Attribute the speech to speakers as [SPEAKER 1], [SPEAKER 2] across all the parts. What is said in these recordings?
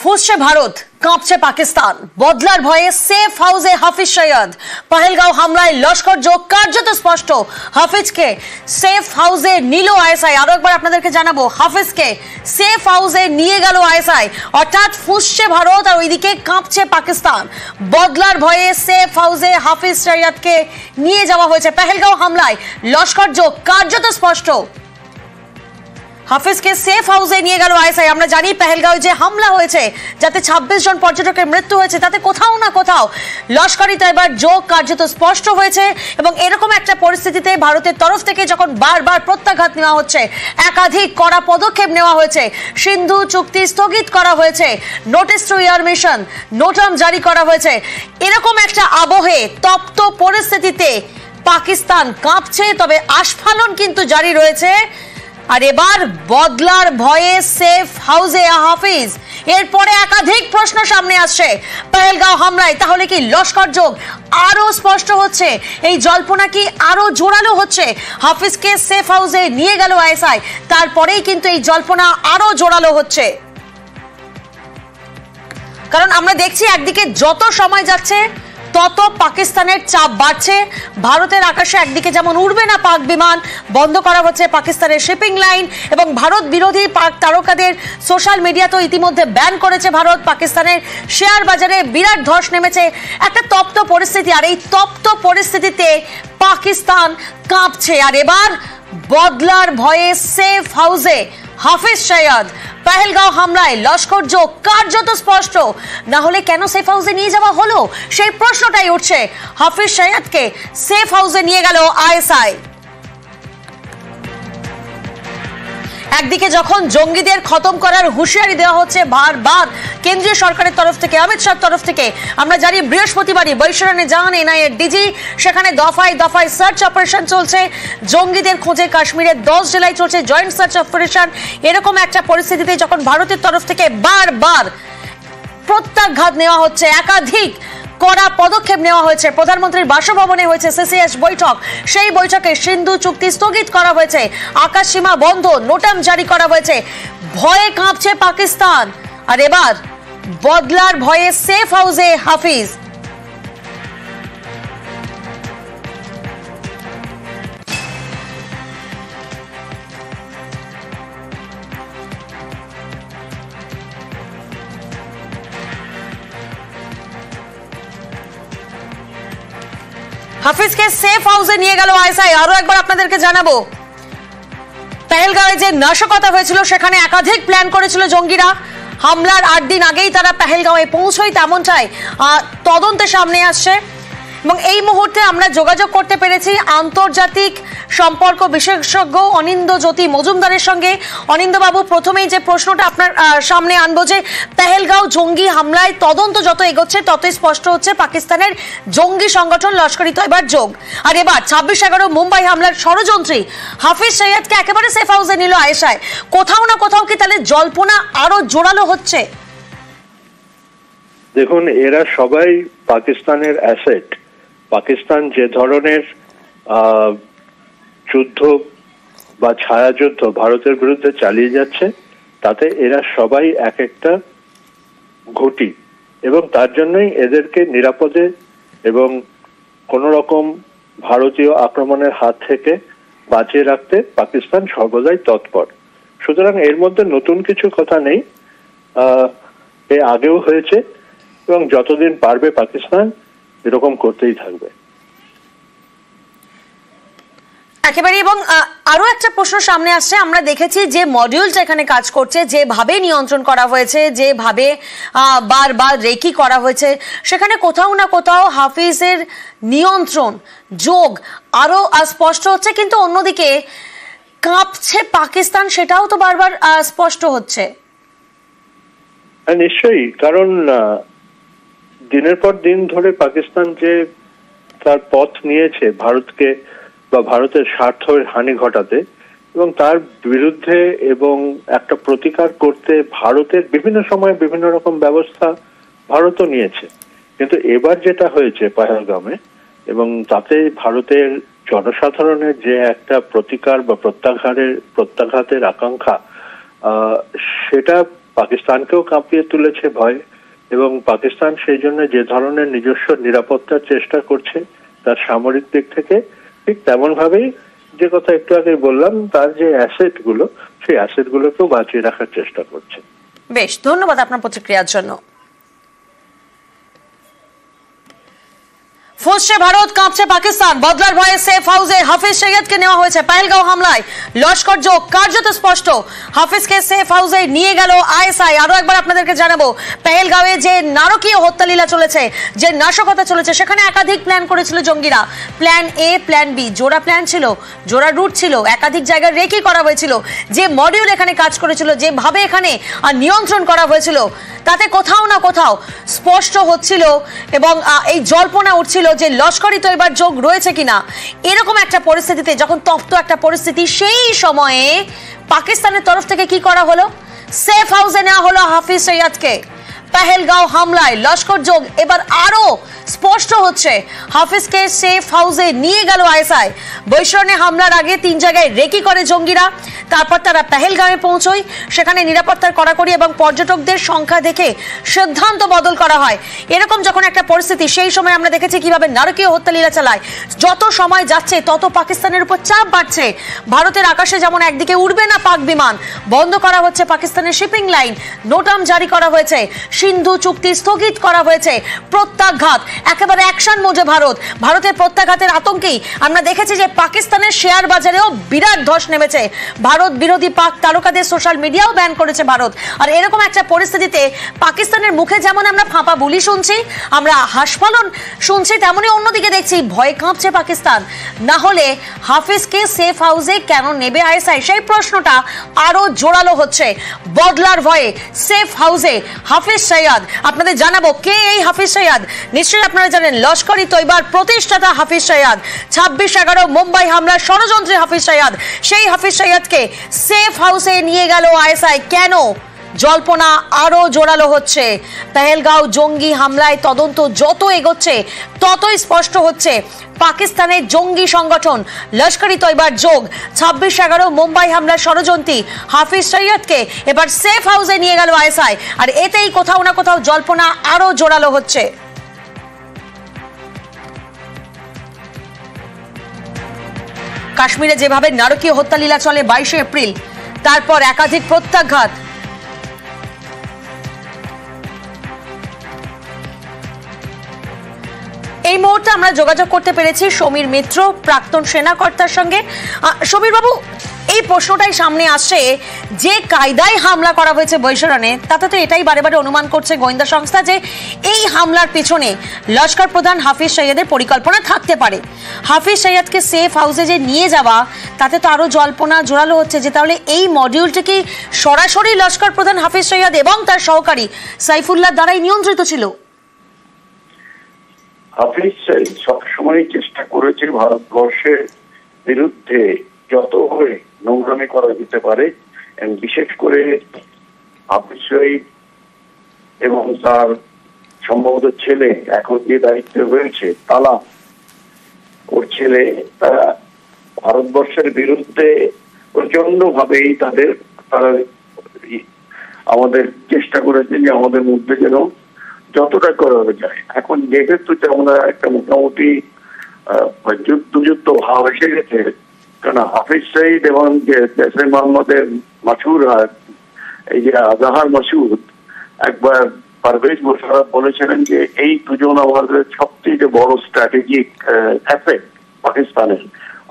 [SPEAKER 1] ফুঁসছে ভারত, কাঁপছে পাকিস্তান, বদলার ভয়ে সেফ হাউসে হাফিজ সৈয়দ। পহেলগাঁও হামলায় লস্কর যোগ কার্যত স্পষ্ট। হাফিজকে সেফ হাউসে নিল আইএসআই। আরো একবার আপনাদেরকে জানাবো, হাফিজকে সেফ হাউসে নিয়ে গেল আইএসআই। অর্থাৎ ফুঁসছে ভারত আর ওইদিকে কাঁপছে পাকিস্তান। বদলার ভয়ে সেফ হাউসে হাফিজ সৈয়দকে নিয়ে যাওয়া হয়েছে। পহেলগাঁও হামলায় লস্কর যোগ কার্যত স্পষ্ট। হাফিজকে সেফ হাউসে নিয়ে গেল আইএসআই। আমরা জানি পহেলগাঁও যে হামলা হয়েছে, যাতে 26 জন পর্যটকের মৃত্যু হয়েছে, তাতে কোথাও না কোথাও লস্করি তয়বার যোগ কার্যত স্পষ্ট হয়েছে। এবং এরকম একটা পরিস্থিতিতে ভারতের তরফ থেকে যখন বারবার প্রত্যাঘাত নেওয়া হচ্ছে, একাধিক কড়া পদক্ষেপ নেওয়া হয়েছে, সিন্ধু চুক্তি স্থগিত করা হয়েছে, notice two air mission NOTAM জারি করা হয়েছে, এরকম একটা আবহে তপ্ত পরিস্থিতিতে পাকিস্তান কাঁপছে। তবে আস্ফালন কিন্তু জারি রয়েছে। আর এবার বদলার ভয়ে সেফ হাউসে হাফিজ। এরপরে একাধিক প্রশ্ন সামনে আসছে পহেলগাঁও হামলায়। তাহলে কি লস্কর যোগ আরো স্পষ্ট হচ্ছে? এই জল্পনা কি আরো জোরালো হচ্ছে? হাফিজকে সেফ হাউসে নিয়ে গেল আইএসআই, তারপরেই কিন্তু এই জল্পনা আরো জোরালো হচ্ছে। কারণ আমরা দেখছি একদিকে যত সময় যাচ্ছে তত পাকিস্তানের চাপ বাড়ছে। ভারতের আকাশে একদিকে যেমন উড়বে না পাক বিমান, বন্ধ করা হচ্ছে পাকিস্তানের শিপিং লাইন, এবং ভারত বিরোধী পাক তারকাদের সোশ্যাল মিডিয়াতেও ইতিমধ্যে ব্যান করেছে ভারত। পাকিস্তানের শেয়ার বাজারে বিরাট ধস নেমেছে, একটা তপ্ত পরিস্থিতি। আর এই তপ্ত পরিস্থিতিতে পাকিস্তান কাঁপছে। আর এবার বদলার ভয়ে সেফ হাউসে হাফিজ সৈয়দ। পহেলগাঁও হামলায় লস্কর যোগ কার্যত স্পষ্ট। না হলে কেন সেফ হাউসে নিয়ে যাওয়া হলো, সেই প্রশ্নটাই উঠছে। হাফিজ সৈয়দকে সেফ হাউসে নিয়ে গেল আইএসআই। একদিকে যখন জঙ্গিদের খতম করার হুঁশিয়ারি দেওয়া হচ্ছে বারবার কেন্দ্রীয় সরকারের তরফ থেকে, অমিত শাহর তরফ থেকে, আমরা জানি বৃহস্পতিবারই বৈশারানে যান এনআইএর ডিজি, সেখানে দফায় দফায় সার্চ অপারেশন চলছে। জঙ্গিদের খোঁজে কাশ্মীরের 10 জেলায় চলছে জয়েন্ট সার্চ অপারেশন। এরকম একটা পরিস্থিতিতে যখন ভারতের তরফ থেকে বারবার প্রত্যাঘাত নেওয়া হচ্ছে, একাধিক কড়া পদক্ষেপ নেওয়া হয়েছে, প্রধানমন্ত্রীর বাসভবনে হয়েছে সিসিএস বৈঠক, সেই বৈঠকে সিন্ধু চুক্তি স্থগিত করা হয়েছে, আকাশ সীমা বন্ধ, নোটাম জারি করা হয়েছে, ভয়ে কাঁপছে পাকিস্তান। আর এবার বদলার ভয়ে সেফ হাউসে হাফিজ। হাফিজকে সেফ হাউসে নিয়ে গেল আইএসআই। আরো একবার আপনাদেরকে জানাবো, পহেলগাঁওয়ে যে নাশকতা হয়েছিল সেখানে একাধিক প্ল্যান করেছিল জঙ্গিরা। হামলার 8 দিন আগেই তারা পহেলগাঁওয়ে পৌঁছয়, তেমনটাই তদন্তে সামনে আসছে। এবং এই মুহূর্তে আমরা যোগাযোগ করতে পেরেছি আন্তর্জাতিক সম্পর্ক বিশেষজ্ঞ অনিন্দ জ্যোতি মজুমদারের সঙ্গে। অনিন্দবাবু, প্রথমেই যে প্রশ্নটা আপনার সামনে আনবো, যে পহেলগাঁও জঙ্গি হামলায় তদন্ত যত এগোচ্ছে ততই স্পষ্ট হচ্ছে পাকিস্তানের জঙ্গি সংগঠন লস্করি তয়বার যোগ। আর এবার 26/11 মুম্বাই হামলার ষড়যন্ত্রী হাফিজ সৈয়দকে একেবারে সেফ হাউসে নিল আইএসআই। কোথাও না কোথাও কি তাহলে জল্পনা আরো জোরালো হচ্ছে?
[SPEAKER 2] দেখুন, এরা সবাই পাকিস্তানের অ্যাসেট। পাকিস্তান যে ধরনের যুদ্ধ বা ছায়াযুদ্ধ ভারতের বিরুদ্ধে চালিয়ে যাচ্ছে, তাতে এরা সবাই এক একটা ঘটি, এবং তার জন্যই এদেরকে নিরাপদে এবং কোন রকম ভারতীয় আক্রমণের হাত থেকে বাঁচিয়ে রাখতে পাকিস্তান সর্বদাই তৎপর। সুতরাং এর মধ্যে নতুন কিছু কথা নেই, এ আগেও হয়েছে এবং যতদিন পারবে পাকিস্তান এরকম করতেই থাকবে
[SPEAKER 1] একেবারে। এবং আরো একটা প্রশ্ন সামনে আসছে, আমরা দেখেছি যে মডিউলটা এখানে কাজ করছে, যেভাবে নিয়ন্ত্রণ করা হয়েছে, যেভাবে বারবার রেকি করা হয়েছে, সেখানে কোথাও না কোথাও হাফিজের নিয়ন্ত্রণ যোগ আরো স্পষ্ট হচ্ছে। কিন্তু অন্যদিকে কাঁপছে পাকিস্তান, সেটাও তো বারবার স্পষ্ট হচ্ছে।
[SPEAKER 2] নিশ্চয়ই, কারণ দিনের পর দিন ধরে পাকিস্তান যে তার পথ নিয়েছে ভারতকে বা ভারতের স্বার্থের হানি ঘটাতে, এবং তার বিরুদ্ধে এবং একটা প্রতিকার করতে ভারতের বিভিন্ন সময় বিভিন্ন রকম ব্যবস্থা ভারতও নিয়েছে। কিন্তু এবার যেটা হয়েছে পহেলগাঁওয়ে, এবং তাতে ভারতের জনসাধারণের যে একটা প্রতিকার বা প্রত্যাঘাতের আকাঙ্ক্ষা, সেটা পাকিস্তানকেও কাঁপিয়ে তুলেছে ভয়, এবং পাকিস্তান সেই জন্য যে ধরনের নিজস্ব নিরাপত্তার চেষ্টা করছে তার সামরিক দিক থেকে, ঠিক তেমন ভাবেই যে কথা একটু আগে বললাম, তার যে অ্যাসেট গুলো, সেই অ্যাসেট গুলোকেও বাঁচিয়ে রাখার চেষ্টা করছে।
[SPEAKER 1] বেশ, ধন্যবাদ আপনার প্রতিক্রিয়ার জন্য। ফুঁসছে ভারত, কাঁপছে পাকিস্তান। বদলার ভয়ে সেফ হাউসে হাফিজ সৈয়দকে নেওয়া হয়েছে। পেহেলগাঁও হামলায় লস্কর যোগ কার্যত স্পষ্ট। হাফিজকে সেফ হাউসে নিয়ে গেল আইএসআই। আরো একবার আপনাদেরকে জানাবো, পেহেলগাঁওয়ে যে নারকীয় হত্যালীলা চলেছে, যে নাশকতা চলেছে, সেখানে একাধিক প্ল্যান করেছিল জঙ্গিরা। প্ল্যান এ, প্ল্যান বি, জোড়া প্ল্যান ছিল, জোড়া রুট ছিল, একাধিক জায়গায় রেকি করা হয়েছিল। যে মডিউল এখানে কাজ করেছিল, যেভাবে এখানে নিয়ন্ত্রণ করা হয়েছিল, তাতে কোথাও না কোথাও স্পষ্ট হচ্ছিল এবং এই জল্পনা উঠছিল যে লস্করি তৈবার যোগ রয়েছে কিনা। এরকম একটা পরিস্থিতিতে, যখন তপ্ত একটা পরিস্থিতি, সেই সময়ে পাকিস্তানের তরফ থেকে কি করা হলো? সেফ হাউসে নেওয়া হলো হাফিজ সৈয়দকে। পেহেলগাঁও হামলায় লস্কর যোগ এবার আরো স্পষ্ট হচ্ছে। হাফিজকে সেফ হাউসে নিয়ে গেল আইএসআই। বৈশরণে হামলার আগে 3 জায়গায় রেকি করে জঙ্গিরা, তারপর তারা পেহেলগাঁওয়ে পৌঁছয়। সেখানে নিরাপত্তার কড়াকড়ি এবং পর্যটকদের সংখ্যা দেখে সিদ্ধান্ত বদল করা হয়। এরকম যখন একটা পরিস্থিতি, সেই সময় আমরা দেখেছি কিভাবে নারকীয় হত্যালীলা চালায়। যত সময় যাচ্ছে তত পাকিস্তানের উপর চাপ বাড়ছে। ভারতের আকাশে যেমন একদিকে উড়বে না পাক বিমান, বন্ধ করা হচ্ছে পাকিস্তানের শিপিং লাইন, নোটাম জারি করা হয়েছে, সিন্ধু চুক্তি স্থগিত করা হয়েছে, প্রত্যাঘাত একেবারে অ্যাকশন মোডে ভারত। ভারতের প্রত্যাঘাতের আতঙ্কেই আমরা দেখেছি যে পাকিস্তানের শেয়ার বাজারেও বিরাট ধস নেমেছে। ভারত বিরোধী পাক তারকাদের সোশ্যাল মিডিয়াও ব্যান করেছে ভারত। আর এরকম একটা পরিস্থিতিতে পাকিস্তানের মুখে যেমন আমরা ফাঁপা বুলি শুনছি, আমরা হাসপালন শুনছি, তেমনি অন্যদিকে দেখছি ভয়ে কাঁপছে পাকিস্তান। না হলে হাফিজকে সেফ হাউসে কেন নেবে আইএসআই, সেই প্রশ্নটা আরো জোরালো হচ্ছে। বদলার ভয়ে সেফ হাউসে হাফিজ সৈয়দ। আপনাদের জানাবো কে এই হাফিজ সৈয়দ। নিশ্চয়ই আপনারা জানেন, লস্করি তৈবার প্রতিষ্ঠাতা হাফিজ সৈয়দ। 26/11 মুম্বাই হামলার ষড়যন্ত্রী হাফিজ সৈয়দ। সেই হাফিজ সৈয়দকে সেফ হাউসে নিয়ে গেল আইএসআই। কেন? জল্পনা আরো জোরালো হচ্ছে। পেহেলগাঁও জঙ্গি হামলায় তদন্ত যত এগোচ্ছে ততই স্পষ্ট হচ্ছে পাকিস্তানের জঙ্গি সংগঠন লস্করি তৈবার যোগ। 26/11 মুম্বাই হামলার ষড়যন্ত্রী হাফিজ সৈয়দকে এবার সেফ হাউসে নিয়ে গেল আইএসআই। আর এতেই কোথাও না কোথাও জল্পনা আরো জোরালো হচ্ছে। কাশ্মীরে যেভাবে নারকীয় হত্যালীলা চলে 22 এপ্রিল, তারপর একাধিক প্রত্যাঘাত। এই মুহূর্তে আমরা যোগাযোগ করতে পেরেছি সমীর মিত্র, প্রাক্তন সেনাকর্তার সঙ্গে। সমীর বাবু, এই প্রশ্নটাই সামনে আসছে, যে কায়দায় হামলা করা হয়েছে বৈশরণে, তাতে তো এটাই বারে বারে অনুমান করছে গোয়েন্দা সংস্থা যে এই হামলার পিছনে লস্কর প্রধান হাফিজ সৈয়দের পরিকল্পনা থাকতে পারে। হাফিজ সৈয়দকে সেফ হাউসে যে নিয়ে যাওয়া, তাতে তো আরো জল্পনা জোরালো হচ্ছে যে তাহলে এই মডিউলটি কি সরাসরি লস্কর প্রধান হাফিজ সৈয়দ এবং তার সহকারী সাইফুল্লাহ দ্বারাই নিয়ন্ত্রিত ছিল?
[SPEAKER 3] হাফিজ সৈয়দ সবসময় চেষ্টা করেছে ভারতবর্ষের বিরুদ্ধে যতভাবে নোংরামি করা যেতে পারে, বিশেষ করে হাফিজ সৈয়দ এবং তার সম্ভবত ছেলে, এখন যে দায়িত্বে হয়েছে তালা, ওর ছেলে, তারা ভারতবর্ষের বিরুদ্ধে প্রচন্ড ভাবেই তারা আমাদের চেষ্টা করেছে যে আমাদের মধ্যে যেন যতটা করা যায়। এখন যেহেতু আমরা একটা মোটামুটি যুদ্ধ ভাব এসে গেছে, কারণ হাফিজ সঈদ এবং যে জেসে মোহাম্মদের মাসুদ, এই যে আজহার মাসুদ, একবার পারভেজ মোশাররফ বলেছিলেন যে এই দুজন আমাদের সবচেয়ে বড় স্ট্র্যাটেজিক অ্যাসেট পাকিস্তানের।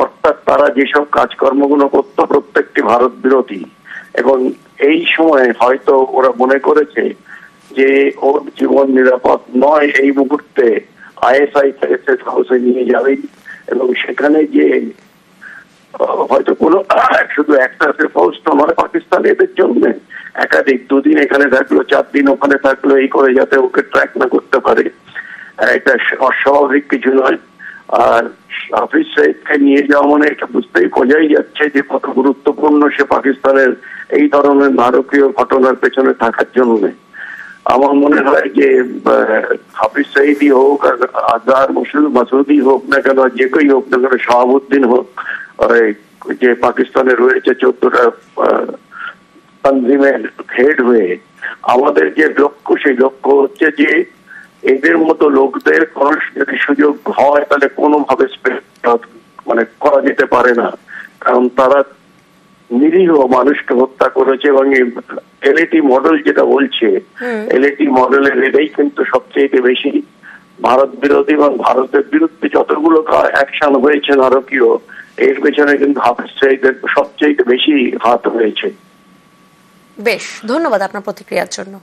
[SPEAKER 3] অর্থাৎ তারা যেসব কাজকর্মগুলো করত প্রত্যেকটি ভারত বিরোধী, এবং এই সময় হয়তো ওরা মনে করেছে যে ওর জীবন নিরাপদ নয় এই মুহূর্তে, আইএসআই সেফ হাউসে নিয়ে যাবেই, এবং সেখানে যে হয়তো কোনো শুধু একটা সেফ হাউস তো নয় পাকিস্তান, এদের জন্য একাধিক, 2 দিন এখানে থাকলো, 4 দিন ওখানে থাকলো, এই করে যাতে ওকে ট্র্যাক না করতে পারে, এটা অস্বাভাবিক কিছু নয়। আর হাফিজ সঈদকে নিয়ে যাওয়া মানে এটা বোঝাই যাচ্ছে যে কত গুরুত্বপূর্ণ সে পাকিস্তানের এই ধরনের নারকীয় ঘটনার পেছনে থাকার জন্য। আমার মনে হয় যে হাফিজ সঈদই হোক আর আজহার মাসুদি হোক না কেন, যে কেউ হোক না কেন, শাহাবুদ্দিন হোক, যে পাকিস্তানে রয়েছে 14টা তানজিমের হেড হয়ে, আমাদের যে লক্ষ্য, সেই লক্ষ্য হচ্ছে যে এদের মতো লোকদের কোনো যদি সুযোগ হয় তাহলে কোনোভাবে মানে করা যেতে পারে না, কারণ তারা নিরীহ মানুষকে হত্যা করেছে। এবং এলএটি মডেল যেটা বলছে, এলএটি মডেলের এটাই কিন্তু সবচেয়ে বেশি ভারত বিরোধী, এবং ভারতের বিরুদ্ধে যতগুলো অ্যাকশন হয়েছে নারকীয়, এর পেছনে কিন্তু হাফিজ সঈদের সবচেয়ে বেশি হাত হয়েছে।
[SPEAKER 1] বেশ, ধন্যবাদ আপনার প্রতিক্রিয়ার জন্য।